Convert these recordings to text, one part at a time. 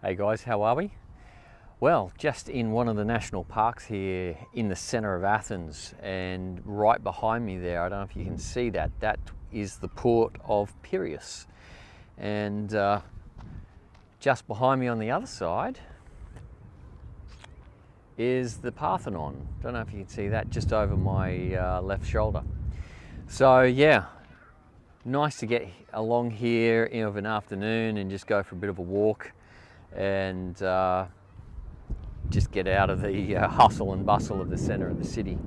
Hey guys, how are we? Well, just in one of the national parks here in the center of Athens, and right behind me there, I don't know if you can see that, that is the port of Piraeus. And just behind me on the other side is the Parthenon. Don't know if you can see that, just over my left shoulder. So yeah, nice to get along here of an afternoon and just go for a bit of a walk and just get out of the hustle and bustle of the center of the city,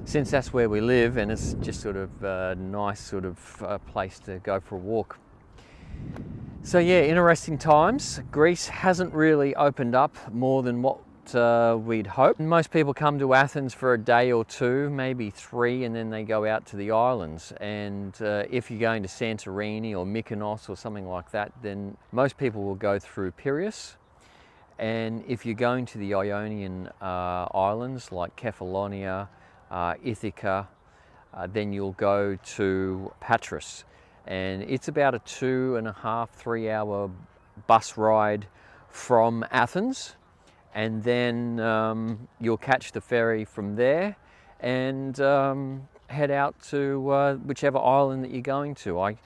since that's where we live, and it's just sort of a nice sort of place to go for a walk. So yeah, interesting times. Greece hasn't really opened up more than what we'd hoped. Most people come to Athens for a day or two, maybe three, and then they go out to the islands. And if you're going to Santorini or Mykonos or something like that, then most people will go through Piraeus. And if you're going to the Ionian islands like Kefalonia, Ithaca, then you'll go to Patras. And it's about a 2.5, 3 hour bus ride from Athens. And then you'll catch the ferry from there and head out to whichever island that you're going to. I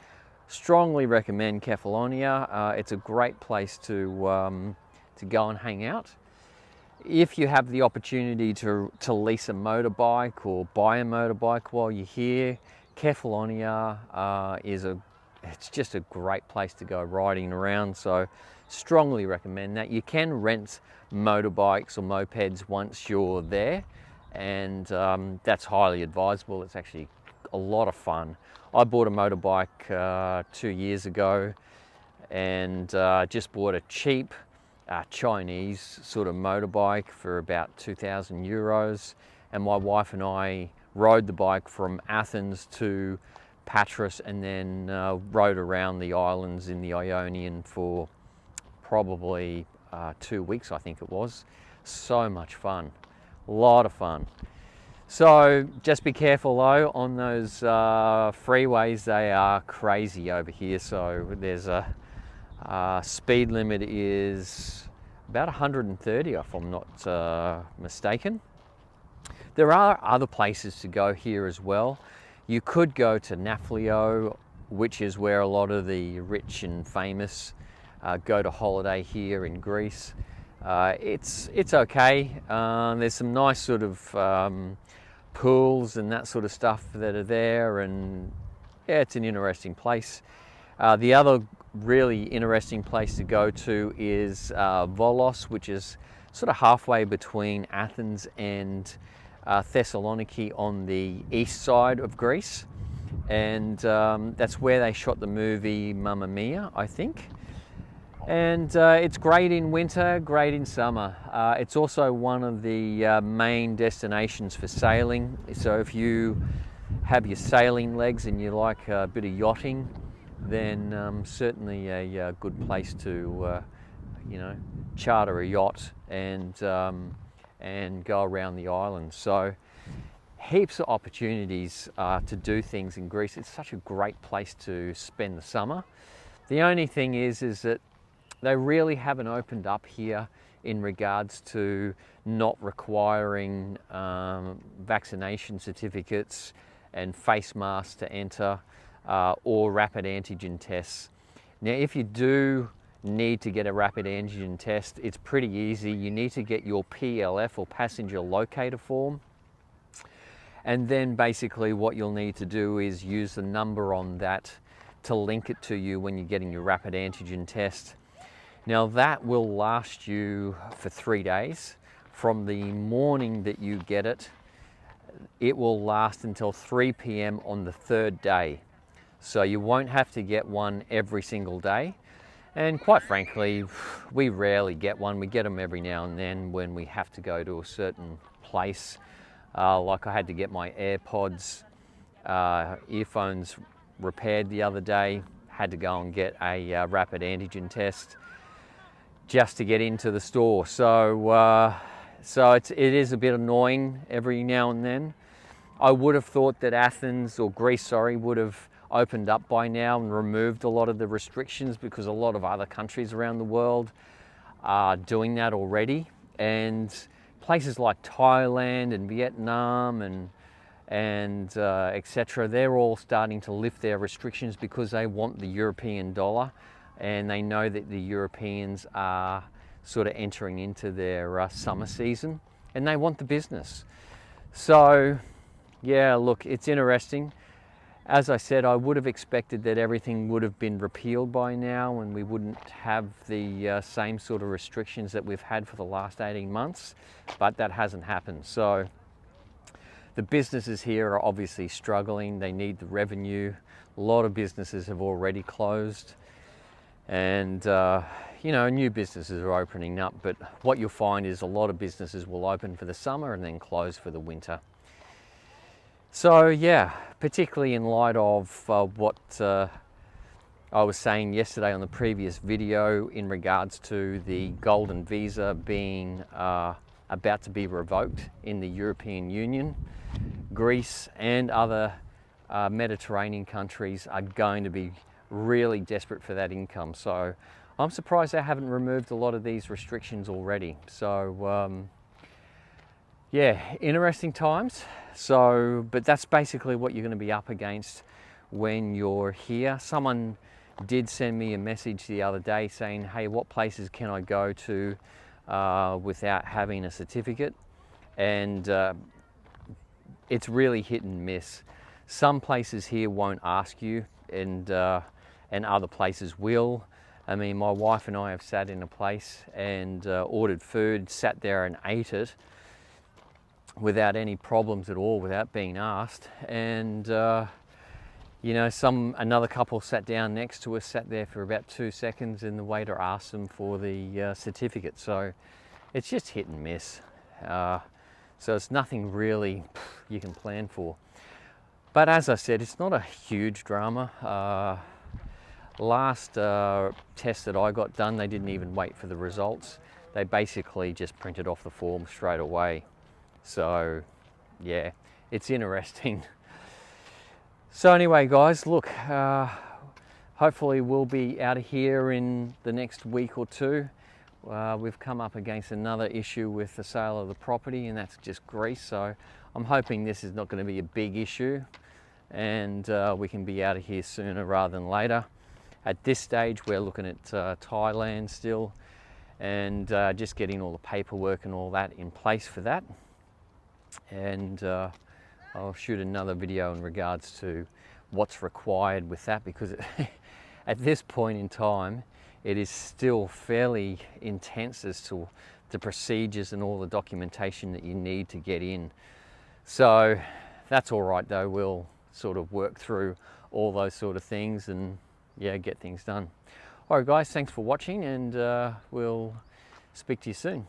strongly recommend Kefalonia. It's a great place to go and hang out. If you have the opportunity to lease a motorbike or buy a motorbike while you're here, Kefalonia it's just a great place to go riding around, so strongly recommend that. You can rent motorbikes or mopeds once you're there, and that's highly advisable. It's actually a lot of fun. I bought a motorbike 2 years ago and just bought a cheap Chinese sort of motorbike for about 2,000 euros, and my wife and I rode the bike from Athens to Patras and then rode around the islands in the Ionian for probably 2 weeks, I think it was. So much fun, a lot of fun. So just be careful though on those freeways, they are crazy over here. So there's a speed limit is about 130 if I'm not mistaken. There are other places to go here as well. You could go to Nafplio, which is where a lot of the rich and famous go to holiday here in Greece. It's okay. There's some nice sort of pools and that sort of stuff that are there, and yeah, it's an interesting place. The other really interesting place to go to is Volos, which is sort of halfway between Athens and Thessaloniki on the east side of Greece, and that's where they shot the movie Mamma Mia, I think. And it's great in winter, great in summer. It's also one of the main destinations for sailing, so if you have your sailing legs and you like a bit of yachting, then certainly a good place to charter a yacht and go around the island. So heaps of opportunities to do things in Greece. It's such a great place to spend the summer. The only thing is that they really haven't opened up here in regards to not requiring vaccination certificates and face masks to enter, or rapid antigen tests. Now, if you do need to get a rapid antigen test, it's pretty easy. You need to get your PLF or passenger locator form, and then basically what you'll need to do is use the number on that to link it to you when you're getting your rapid antigen test. Now that will last you for 3 days. From the morning that you get it, it will last until 3 p.m. on the third day. So you won't have to get one every single day. And quite frankly, we rarely get one. We get them every now and then when we have to go to a certain place. Like I had to get my AirPods, earphones repaired the other day. Had to go and get a rapid antigen test just to get into the store. So it is a bit annoying every now and then. I would have thought that Athens, or Greece, sorry, would have opened up by now and removed a lot of the restrictions, because a lot of other countries around the world are doing that already, and places like Thailand and Vietnam and etc. They're all starting to lift their restrictions because they want the European dollar, and they know that the Europeans are sort of entering into their summer season, and they want the business. So yeah, look, it's interesting. As I said, I would have expected that everything would have been repealed by now and we wouldn't have the same sort of restrictions that we've had for the last 18 months, but that hasn't happened. So the businesses here are obviously struggling. They need the revenue. A lot of businesses have already closed, and you know, new businesses are opening up, but what you'll find is a lot of businesses will open for the summer and then close for the winter. So yeah, particularly in light of what I was saying yesterday on the previous video in regards to the golden visa being about to be revoked in the European Union, Greece and other Mediterranean countries are going to be really desperate for that income. So I'm surprised they haven't removed a lot of these restrictions already. So yeah, interesting times. So, but that's basically what you're going to be up against when you're here. Someone did send me a message the other day saying, hey, what places can I go to without having a certificate? And it's really hit and miss. Some places here won't ask you, and other places will. I mean, my wife and I have sat in a place and ordered food, sat there and ate it without any problems at all, without being asked. And you know, another couple sat down next to us, sat there for about 2 seconds, and the waiter asked them for the certificate. So it's just hit and miss. So it's nothing really you can plan for. But as I said, it's not a huge drama. Last test that I got done, they didn't even wait for the results. They basically just printed off the form straight away. So yeah, it's interesting. So anyway, guys, look, hopefully we'll be out of here in the next week or two. We've come up against another issue with the sale of the property, and that's just Greece. So I'm hoping this is not going to be a big issue, and we can be out of here sooner rather than later. At this stage, we're looking at Thailand still, and just getting all the paperwork and all that in place for that. And I'll shoot another video in regards to what's required with that, because at this point in time, it is still fairly intense as to the procedures and all the documentation that you need to get in. So that's all right though. We'll sort of work through all those sort of things and yeah, get things done. All right guys, thanks for watching, and we'll speak to you soon.